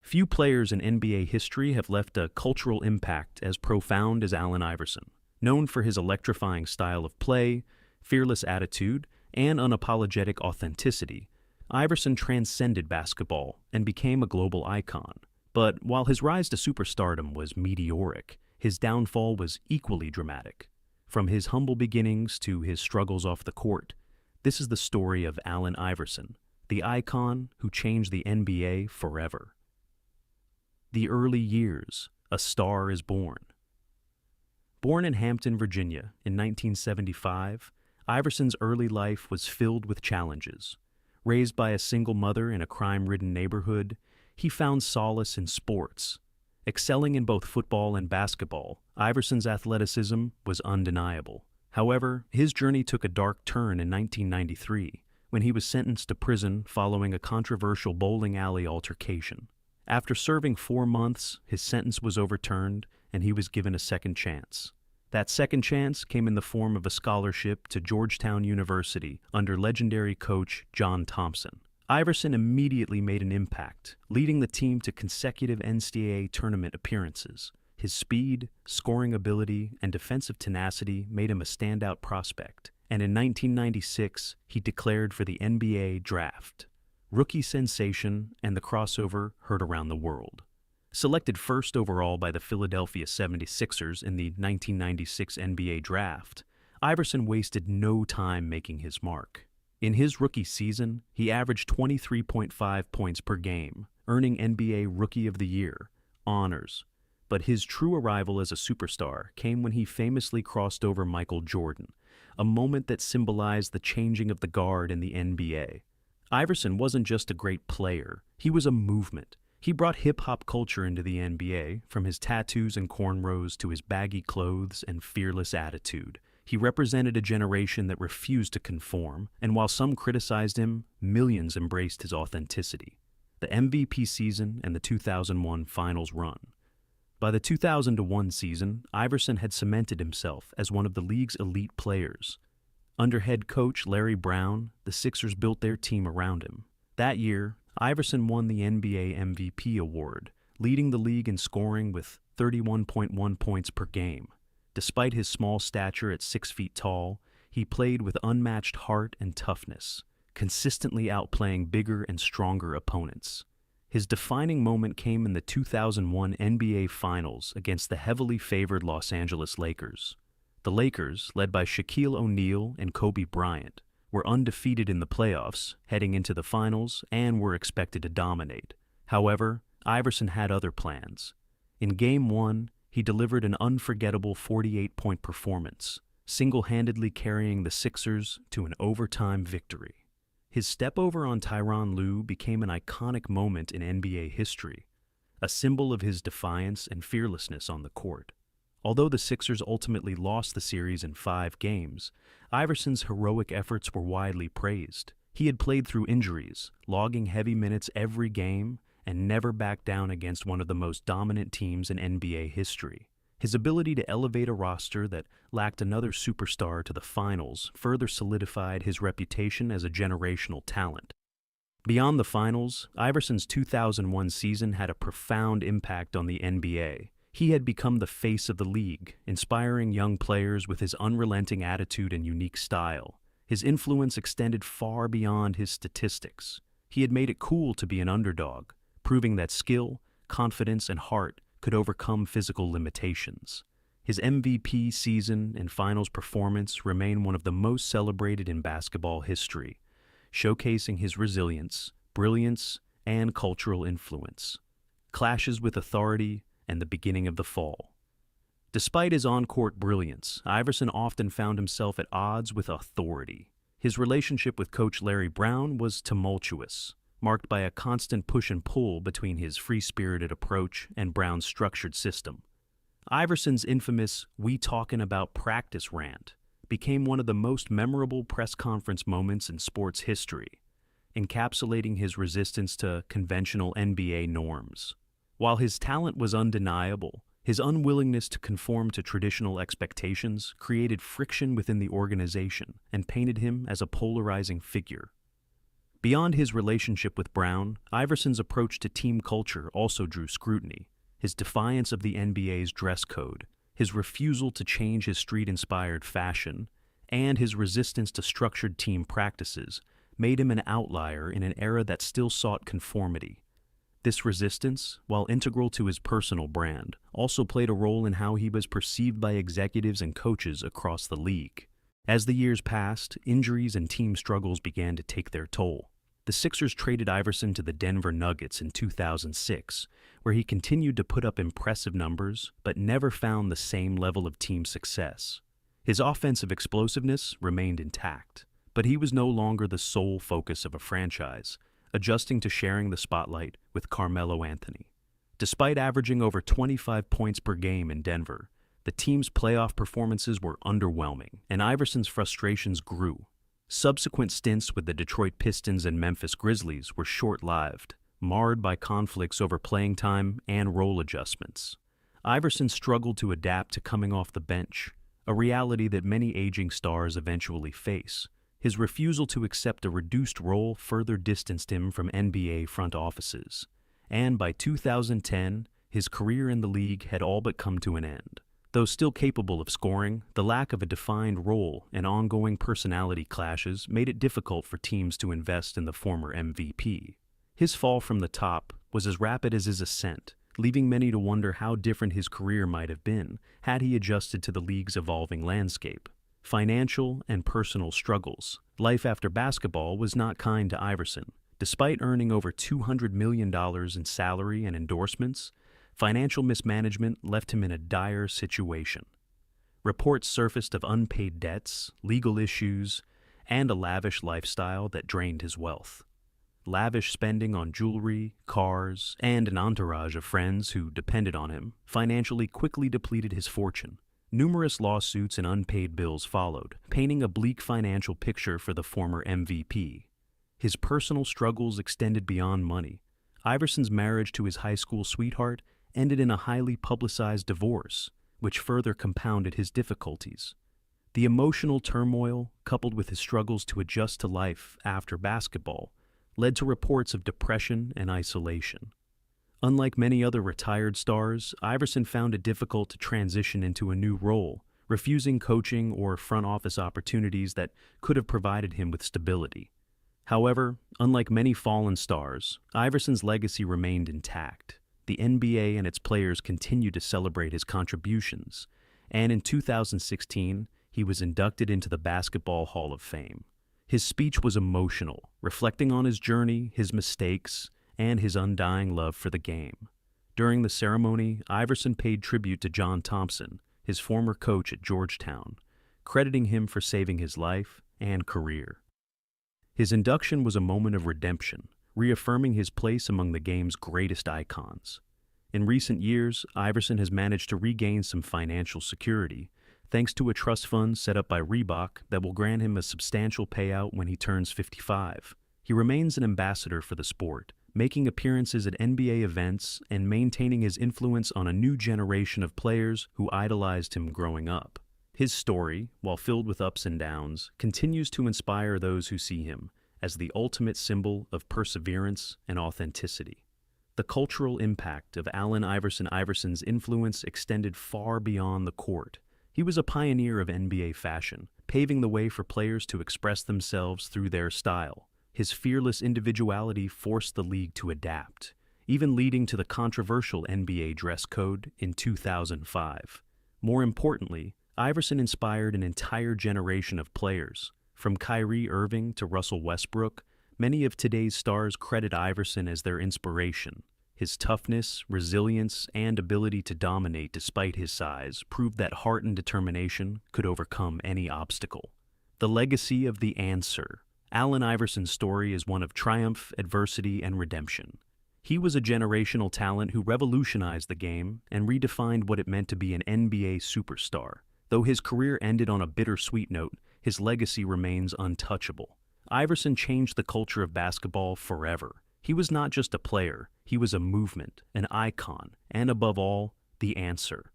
Few players in NBA history have left a cultural impact as profound as Allen Iverson. Known for his electrifying style of play, fearless attitude, and unapologetic authenticity, Iverson transcended basketball and became a global icon. But while his rise to superstardom was meteoric, his downfall was equally dramatic. From his humble beginnings to his struggles off the court, this is the story of Allen Iverson, the icon who changed the NBA forever. The early years, a star is born. Born in Hampton, Virginia in 1975, Iverson's early life was filled with challenges. Raised by a single mother in a crime-ridden neighborhood, he found solace in sports. Excelling in both football and basketball, Iverson's athleticism was undeniable. However, his journey took a dark turn in 1993 when he was sentenced to prison following a controversial bowling alley altercation. After serving 4 months, his sentence was overturned and he was given a second chance. That second chance came in the form of a scholarship to Georgetown University under legendary coach John Thompson. Iverson immediately made an impact, leading the team to consecutive NCAA tournament appearances. His speed, scoring ability, and defensive tenacity made him a standout prospect, and in 1996, he declared for the NBA draft. Rookie sensation and the crossover heard around the world. Selected first overall by the Philadelphia 76ers in the 1996 NBA draft, Iverson wasted no time making his mark. In his rookie season, he averaged 23.5 points per game, earning NBA Rookie of the Year honors. But his true arrival as a superstar came when he famously crossed over Michael Jordan, a moment that symbolized the changing of the guard in the NBA. Iverson wasn't just a great player, he was a movement. He brought hip-hop culture into the NBA, from his tattoos and cornrows to his baggy clothes and fearless attitude. He represented a generation that refused to conform, and while some criticized him, millions embraced his authenticity. The MVP season and the 2001 Finals run. By the 2001 season, Iverson had cemented himself as one of the league's elite players. Under head coach Larry Brown, the Sixers built their team around him. That year, Iverson won the NBA MVP award, leading the league in scoring with 31.1 points per game. Despite his small stature at 6 feet tall, he played with unmatched heart and toughness, consistently outplaying bigger and stronger opponents. His defining moment came in the 2001 NBA Finals against the heavily favored Los Angeles Lakers. The Lakers, led by Shaquille O'Neal and Kobe Bryant, were undefeated in the playoffs, heading into the finals, and were expected to dominate. However, Iverson had other plans. In Game 1, he delivered an unforgettable 48-point performance, single-handedly carrying the Sixers to an overtime victory. His step-over on Tyronn Lue became an iconic moment in NBA history, a symbol of his defiance and fearlessness on the court. Although the Sixers ultimately lost the series in 5 games, Iverson's heroic efforts were widely praised. He had played through injuries, logging heavy minutes every game, and never backed down against one of the most dominant teams in NBA history. His ability to elevate a roster that lacked another superstar to the finals further solidified his reputation as a generational talent. Beyond the finals, Iverson's 2001 season had a profound impact on the NBA. He had become the face of the league, inspiring young players with his unrelenting attitude and unique style. His influence extended far beyond his statistics. He had made it cool to be an underdog, proving that skill, confidence, and heart could overcome physical limitations. His MVP season and finals performance remain one of the most celebrated in basketball history, showcasing his resilience, brilliance, and cultural influence. Clashes with authority and the beginning of the fall. Despite his on-court brilliance, Iverson often found himself at odds with authority. His relationship with coach Larry Brown was tumultuous, marked by a constant push and pull between his free-spirited approach and Brown's structured system. Iverson's infamous "we talkin' about practice" rant became one of the most memorable press conference moments in sports history, encapsulating his resistance to conventional NBA norms. While his talent was undeniable, his unwillingness to conform to traditional expectations created friction within the organization and painted him as a polarizing figure. Beyond his relationship with Brown, Iverson's approach to team culture also drew scrutiny. His defiance of the NBA's dress code, his refusal to change his street-inspired fashion, and his resistance to structured team practices made him an outlier in an era that still sought conformity. This resistance, while integral to his personal brand, also played a role in how he was perceived by executives and coaches across the league. As the years passed, injuries and team struggles began to take their toll. The Sixers traded Iverson to the Denver Nuggets in 2006, where he continued to put up impressive numbers but never found the same level of team success. His offensive explosiveness remained intact, but he was no longer the sole focus of a franchise, adjusting to sharing the spotlight with Carmelo Anthony. Despite averaging over 25 points per game in Denver, the team's playoff performances were underwhelming, and Iverson's frustrations grew. Subsequent stints with the Detroit Pistons and Memphis Grizzlies were short-lived, marred by conflicts over playing time and role adjustments. Iverson struggled to adapt to coming off the bench, a reality that many aging stars eventually face. His refusal to accept a reduced role further distanced him from NBA front offices, and by 2010, his career in the league had all but come to an end. Though still capable of scoring, the lack of a defined role and ongoing personality clashes made it difficult for teams to invest in the former MVP. His fall from the top was as rapid as his ascent, leaving many to wonder how different his career might have been had he adjusted to the league's evolving landscape. Financial and personal struggles. Life after basketball was not kind to Iverson. Despite earning over $200 million in salary and endorsements, financial mismanagement left him in a dire situation. Reports surfaced of unpaid debts, legal issues, and a lavish lifestyle that drained his wealth. Lavish spending on jewelry, cars, and an entourage of friends who depended on him financially quickly depleted his fortune. Numerous lawsuits and unpaid bills followed, painting a bleak financial picture for the former MVP. His personal struggles extended beyond money. Iverson's marriage to his high school sweetheart ended in a highly publicized divorce, which further compounded his difficulties. The emotional turmoil, coupled with his struggles to adjust to life after basketball, led to reports of depression and isolation. Unlike many other retired stars, Iverson found it difficult to transition into a new role, refusing coaching or front office opportunities that could have provided him with stability. However, unlike many fallen stars, Iverson's legacy remained intact. The NBA and its players continued to celebrate his contributions, and in 2016, he was inducted into the Basketball Hall of Fame. His speech was emotional, reflecting on his journey, his mistakes, and his undying love for the game. During the ceremony, Iverson paid tribute to John Thompson, his former coach at Georgetown, crediting him for saving his life and career. His induction was a moment of redemption, reaffirming his place among the game's greatest icons. In recent years, Iverson has managed to regain some financial security, thanks to a trust fund set up by Reebok that will grant him a substantial payout when he turns 55. He remains an ambassador for the sport, making appearances at NBA events and maintaining his influence on a new generation of players who idolized him growing up. His story, while filled with ups and downs, continues to inspire those who see him as the ultimate symbol of perseverance and authenticity. The cultural impact of Allen Iverson's influence extended far beyond the court. He was a pioneer of NBA fashion, paving the way for players to express themselves through their style. His fearless individuality forced the league to adapt, even leading to the controversial NBA dress code in 2005. More importantly, Iverson inspired an entire generation of players. From Kyrie Irving to Russell Westbrook, many of today's stars credit Iverson as their inspiration. His toughness, resilience, and ability to dominate despite his size proved that heart and determination could overcome any obstacle. The legacy of the answer. Allen Iverson's story is one of triumph, adversity, and redemption. He was a generational talent who revolutionized the game and redefined what it meant to be an NBA superstar. Though his career ended on a bittersweet note, his legacy remains untouchable. Iverson changed the culture of basketball forever. He was not just a player, he was a movement, an icon, and above all, the answer.